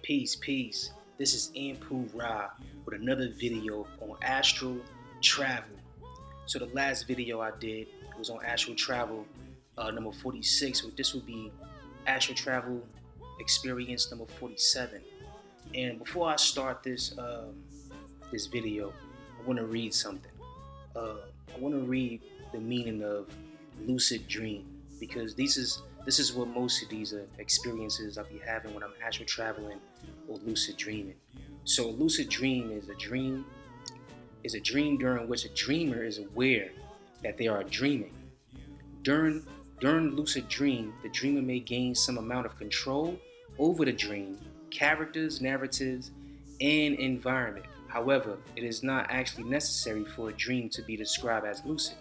Peace, peace. This is Anpu with another video on astral travel. So the last video I did was on astral travel number 46. This will be astral travel experience number 47. And before I start this video, I want to read something. Uh, I want to read the meaning of lucid dream because this is what most of these experiences I'll be having when I'm astral traveling or lucid dreaming. So a lucid dream is a dream during which a dreamer is aware that they are dreaming. During during lucid dream, the dreamer may gain some amount of control over the dream, characters, narratives, and environment. However, it is not actually necessary for a dream to be described as lucid.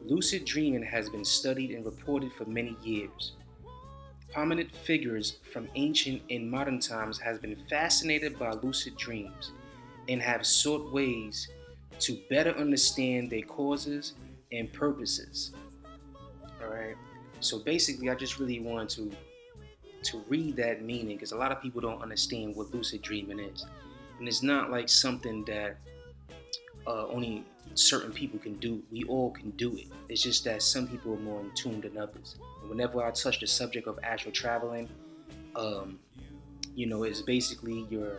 Lucid dreaming has been studied and reported for many years. Prominent figures from ancient and modern times has been fascinated by lucid dreams and have sought ways to better understand their causes and purposes. All right. So basically, I just really wanted to read that meaning because a lot of people don't understand what lucid dreaming is, and it's not like something that only certain people can do. We all can do it. It's just that some people are more in tune than others. And whenever I touch the subject of astral traveling, um, it's basically your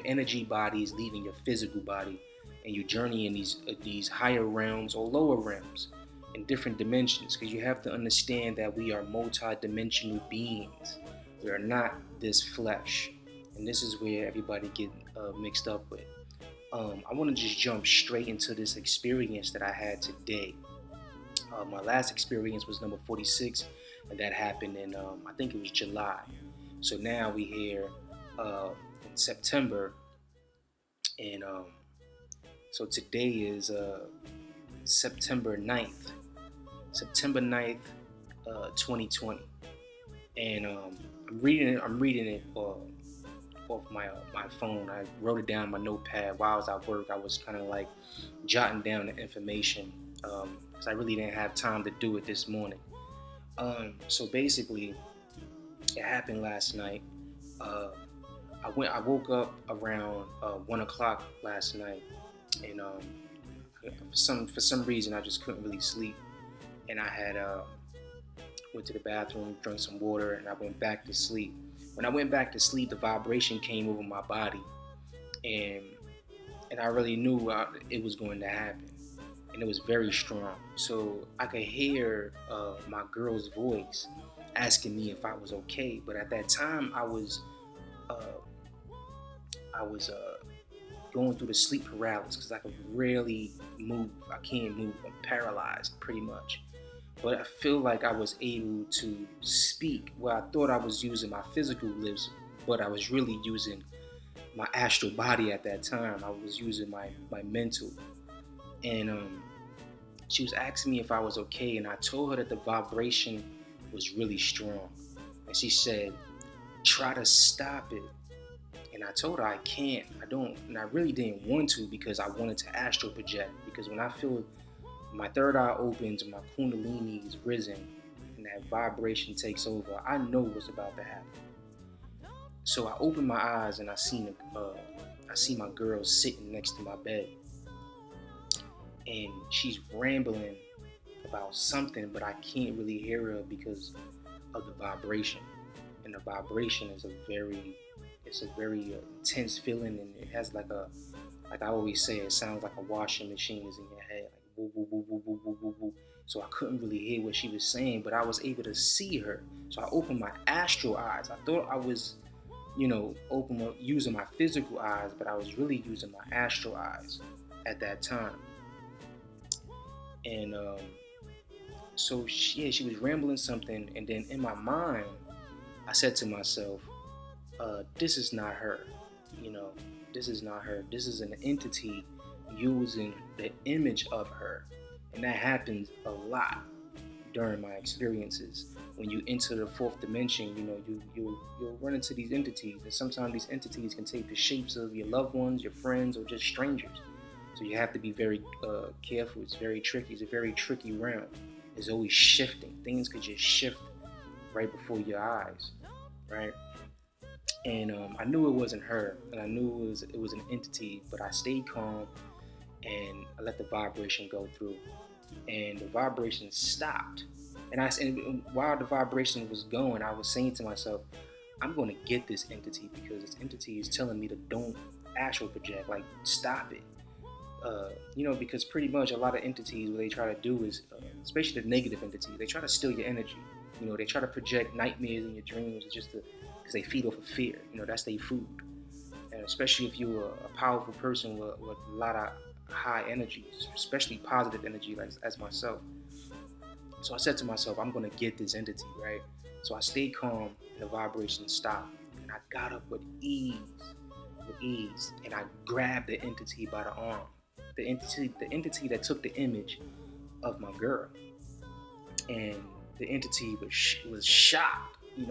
energy body is leaving your physical body, and you journey in these higher realms or lower realms in different dimensions. Because you have to understand that we are multi-dimensional beings. We are not this flesh, and this is where everybody get mixed up with. I want to just jump straight into this experience that I had today. My last experience was number 46, and that happened in I think it was July. So now we here in September, and so today is September 9th, September 9th, 2020, and I'm reading it off my phone. I wrote it down on my notepad while I was at work. I was kind of like jotting down the information because I really didn't have time to do it this morning. So basically, it happened last night. Uh, I woke up around 1 o'clock last night, and for some reason I just couldn't really sleep, and I had went to the bathroom, drank some water, and I went back to sleep. When I went back to sleep, the vibration came over my body, and I really knew it was going to happen, and it was very strong. So I could hear my girl's voice asking me if I was okay, but at that time uh, I was going through the sleep paralysis because I could rarely move. I can't move. I'm paralyzed pretty much. But I feel like I was able to speak. Well, I thought I was using my physical lips, but I was really using my astral body at that time. I was using my mental. And she was asking me if I was okay, and I told her that the vibration was really strong. And she said, try to stop it. And I told her I can't. I don't. And I really didn't want to because I wanted to astral project. Because when I feel my third eye opens and my kundalini is risen and that vibration takes over, I know what's about to happen. So I open my eyes and I see my girl sitting next to my bed, and she's rambling about something, but I can't really hear her because of the vibration. And the vibration is a very intense feeling, and it has like I always say, it sounds like a washing machine is in your head, like woo woo woo woo woo woo woo woo. So I couldn't really hear what she was saying, but I was able to see her. So I opened my astral eyes. I thought I was, using my physical eyes, but I was really using my astral eyes at that time. And she was rambling something, and then in my mind, I said to myself, "This is not her. You know, this is not her. This is an entity using the image of her," and that happens a lot during my experiences. When you enter the fourth dimension, you'll run into these entities, and sometimes these entities can take the shapes of your loved ones, your friends, or just strangers. So you have to be very careful. It's very tricky. It's a very tricky realm. It's always shifting. Things could just shift right before your eyes, right? And I knew it wasn't her, and I knew it was an entity, but I stayed calm and I let the vibration go through, and the vibration stopped. And while the vibration was going, I was saying to myself, I'm going to get this entity because this entity is telling me to don't astral project, like stop it. Because pretty much a lot of entities, what they try to do is, especially the negative entities, they try to steal your energy. They try to project nightmares in your dreams just because they feed off of fear. That's their food. And especially if you're a powerful person with a lot of high energy, especially positive energy, like as myself. So I said to myself, I'm gonna get this entity, right? So I stayed calm and the vibration stopped. And I got up with ease, and I grabbed the entity by the arm. The entity that took the image of my girl. And the entity was shocked. It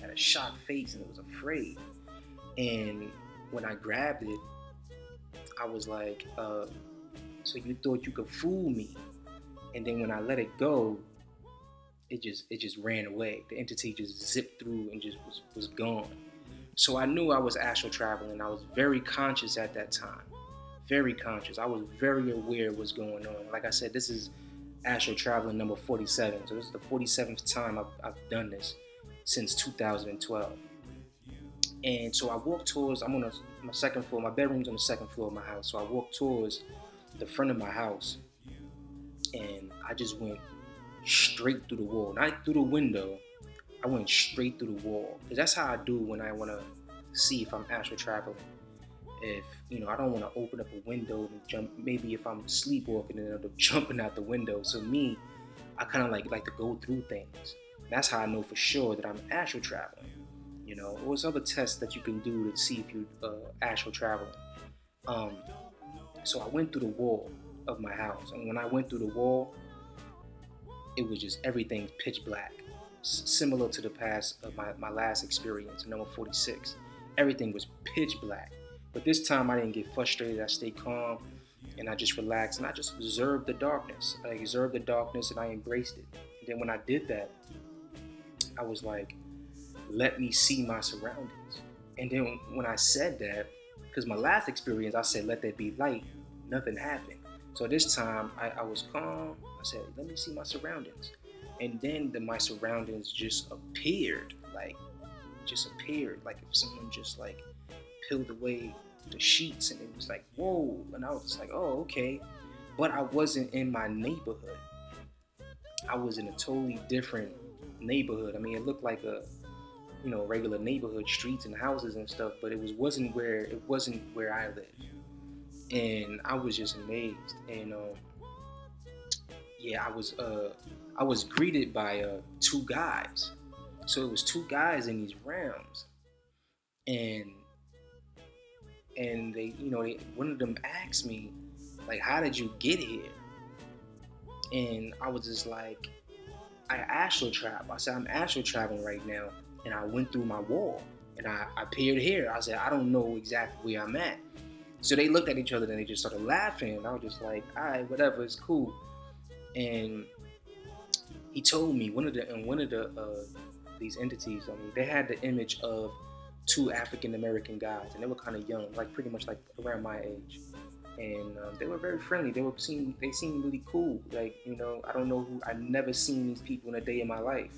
had a shocked face and it was afraid. And when I grabbed it, I was like, so you thought you could fool me? And then when I let it go, it just ran away. The entity just zipped through and just was gone. So I knew I was astral traveling. I was very conscious at that time. Very conscious. I was very aware of what's going on. Like I said, this is astral traveling number 47. So this is the 47th time I've done this since 2012. And so I walked towards, I'm on my second floor. My bedroom's on the second floor of my house. So I walked towards the front of my house, and I just went straight through the wall, not through the window. I went straight through the wall because that's how I do when I want to see if I'm astral traveling. If I don't want to open up a window and jump. Maybe if I'm sleepwalking and end up jumping out the window. So me, I kind of like to go through things. That's how I know for sure that I'm astral traveling. Or there's other tests that you can do to see if you're astral traveling. Um, so I went through the wall of my house, and when I went through the wall, it was just everything pitch black, similar to the past of my last experience, number 46. Everything was pitch black, but this time I didn't get frustrated. I stayed calm, and I just relaxed, and I just observed the darkness. I observed the darkness, and I embraced it. And then when I did that, I was like, let me see my surroundings. And then when I said that, because my last experience, I said, let there be light, nothing happened. So this time I was calm. I said, let me see my surroundings. And then my surroundings just appeared, like if someone just like peeled away the sheets, and it was like, whoa. And I was just like, oh, okay. But I wasn't in my neighborhood. I was in a totally different neighborhood. I mean, it looked like a regular neighborhood, streets and houses and stuff, but it wasn't where I lived. And I was just amazed. And yeah, I was greeted by two guys. So it was two guys in these realms, and one of them asked me, like, how did you get here? And I was just like, I astral travel. I said, I'm astral traveling right now, and I went through my wall, and I appeared here. I said, I don't know exactly where I'm at. So they looked at each other, and they just started laughing. And I was just like, all right, whatever, it's cool. And he told me one of the these entities. I mean, they had the image of two African American guys, and they were kind of young, like pretty much like around my age. And they were very friendly. They seemed really cool. Like, I don't know who. I never seen these people in a day in my life.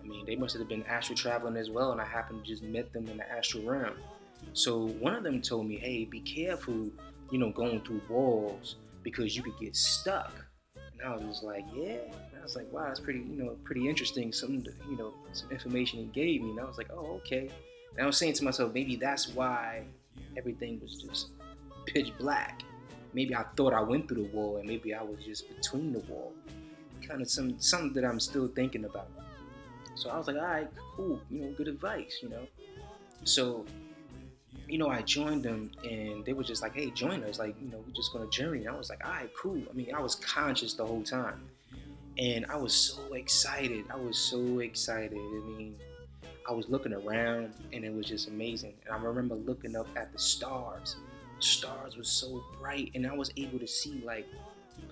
I mean, they must have been astral traveling as well, and I happened to just met them in the astral realm. So one of them told me, "Hey, be careful, going through walls because you could get stuck." And I was just like, "Yeah." And I was like, "Wow, that's pretty interesting. Some information he gave me." And I was like, "Oh, okay." And I was saying to myself, maybe that's why everything was just pitch black. Maybe I thought I went through the wall, and maybe I was just between the wall. Kind of something that I'm still thinking about. So I was like, all right, cool, good advice. So, I joined them, and they were just like, hey, join us. Like, we're just going to journey. And I was like, all right, cool. I mean, I was conscious the whole time. And I was so excited. I was so excited. I mean, I was looking around, and it was just amazing. And I remember looking up at the stars. The stars were so bright, and I was able to see like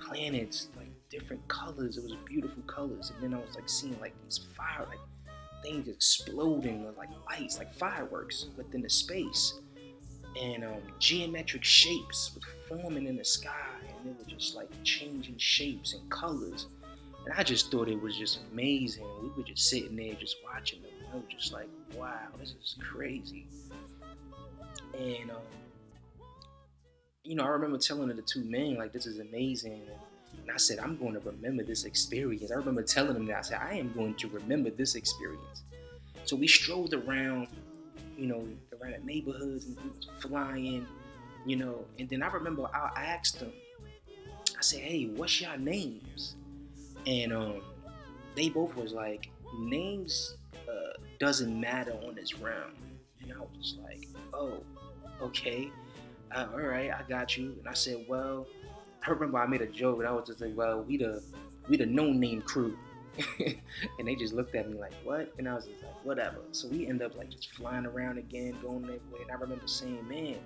planets, like different colors. It was beautiful colors. And then I was like seeing like these fire, like things exploding like lights, like fireworks within the space, and geometric shapes were forming in the sky, and it was just like changing shapes and colors. And I just thought it was just amazing. We were just sitting there just watching them. And I was just like, wow, this is crazy. And I remember telling the two men like, this is amazing. And I said, I'm going to remember this experience. I remember telling them that. I said, I am going to remember this experience. So we strolled around, around the neighborhoods, and we was flying, and then I remember I asked them, I said, hey, what's your names? And they both was like, names doesn't matter on this round. And I was just like, oh, okay, all right, I got you. And I said, well, I remember I made a joke, and I was just like, well, we the no name crew. And they just looked at me like, what? And I was just like, whatever. So we end up like just flying around again, going everywhere. And I remember saying, man,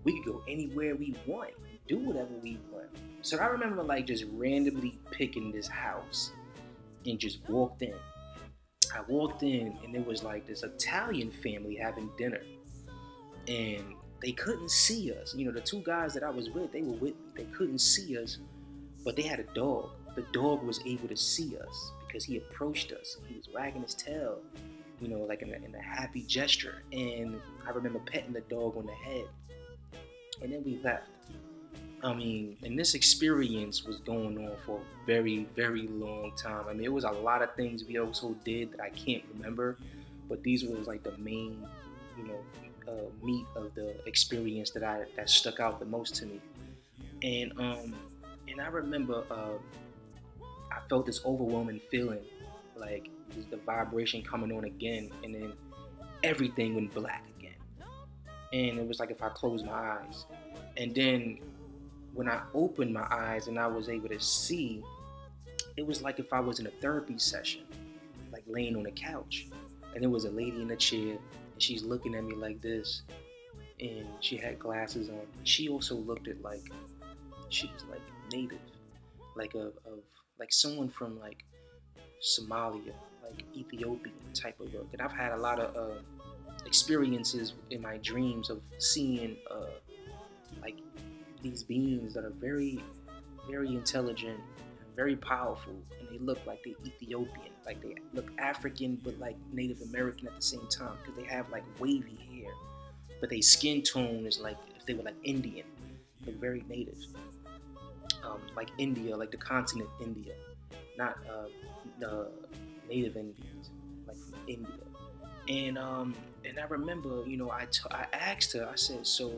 we could go anywhere we want, do whatever we want. So I remember like just randomly picking this house and just walked in. I walked in, and it was like this Italian family having dinner, and they couldn't see us. The two guys that I was with, they were with me. They couldn't see us, but they had a dog. The dog was able to see us because he approached us. He was wagging his tail, like in a happy gesture. And I remember petting the dog on the head, and then we left. And this experience was going on for a very, very long time. It was a lot of things we also did that I can't remember, but these were like the main, meat of the experience that stuck out the most to me. And I remember I felt this overwhelming feeling, like the vibration coming on again, and then everything went black again. And it was like if I closed my eyes, and then when I opened my eyes and I was able to see, it was like if I was in a therapy session, like laying on a couch, and there was a lady in a chair, and she's looking at me like this, and she had glasses on. She also looked at like she was like native, like of like someone from like Somalia, like Ethiopian type of look. And I've had a lot of experiences in my dreams of seeing like these beings that are very, very intelligent, very powerful, and they look like they Ethiopian, like they look African but like Native American at the same time, because they have like wavy hair, but their skin tone is like if they were like Indian, like very native, like India, like the continent India, not Native Indians, like from India. And I remember, I asked her, I said, so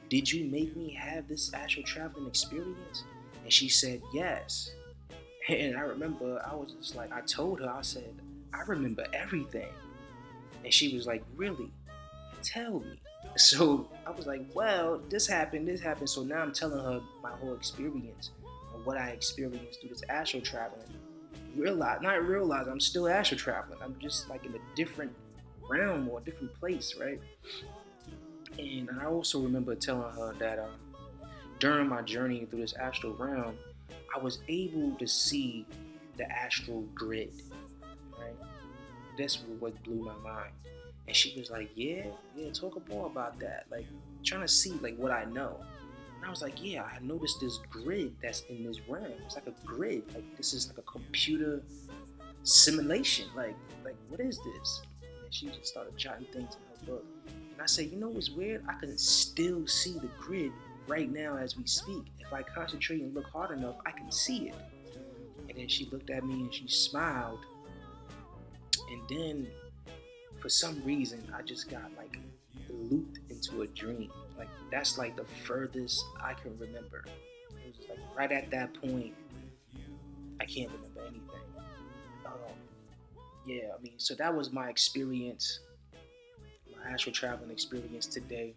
did you make me have this astral traveling experience? And she said, yes. And I remember I was just like, I told her, I said, I remember everything. And she was like, really? Tell me. So I was like, well, this happened. So now I'm telling her my whole experience and what I experienced through this astral traveling. Not realize I'm still astral traveling. I'm just like in a different realm or a different place, right? And I also remember telling her that during my journey through this astral realm, I was able to see the astral grid, right? That's what blew my mind. And she was like, yeah, talk more about that. Like, trying to see like what I know. And I was like, yeah, I noticed this grid that's in this realm. It's like a grid. Like, this is like a computer simulation. Like what is this? And she just started jotting things in her book. And I said, what's weird? I can still see the grid right now as we speak. If I concentrate and look hard enough, I can see it. And then she looked at me and she smiled. And then for some reason, I just got like looped into a dream. Like, that's like the furthest I can remember. It was like right at that point, I can't remember anything. So that was my experience, my astral traveling experience today.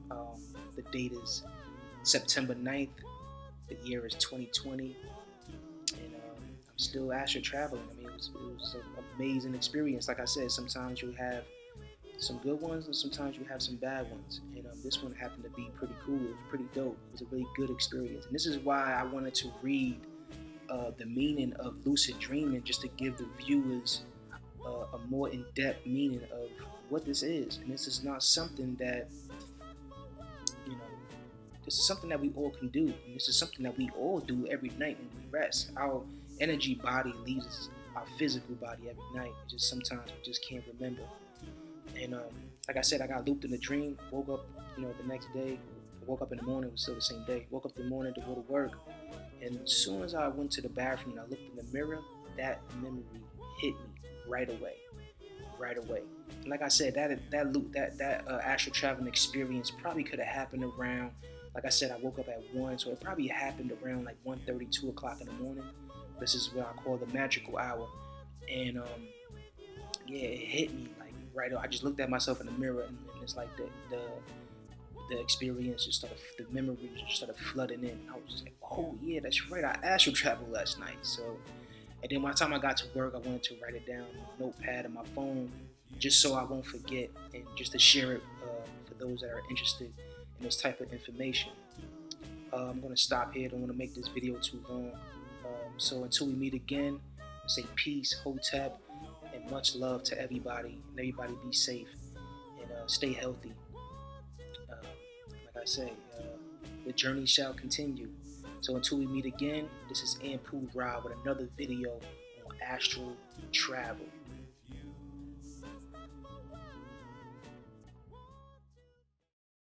The date is September 9th. The year is 2020. And I'm still astral traveling. It was an amazing experience. Like I said, sometimes you have some good ones and sometimes you have some bad ones. And this one happened to be pretty cool. It was pretty dope. It was a really good experience. And this is why I wanted to read the meaning of lucid dreaming, just to give the viewers a more in-depth meaning of what this is. And this is not something that, you know, this is something that we all can do. And this is something that we all do every night when we rest. Our energy body leaves our physical body every night. It's just sometimes we just can't remember. And like I said, I got looped in a dream. Woke up, the next day. Woke up in the morning. It was still the same day. Woke up in the morning to go to work. And as soon as I went to the bathroom and I looked in the mirror, that memory hit me right away, right away. And like I said, that astral traveling experience probably could have happened around. Like I said, I woke up at 1, so it probably happened around like 1:30, 2 o'clock in the morning. This is what I call the magical hour. And yeah, it hit me like right. I just looked at myself in the mirror, and it's like the experience just started, the memories just started flooding in. I was just like, oh yeah, that's right. I astral traveled last night. So, and then by the time I got to work, I wanted to write it down on a notepad on my phone, just so I won't forget, and just to share it for those that are interested in this type of information. I'm gonna stop here. Don't want to make this video too long. So until we meet again, say peace, hotep, and much love to everybody. And everybody be safe and stay healthy. Like I say, the journey shall continue. So until we meet again, this is Anpu with another video on astral travel.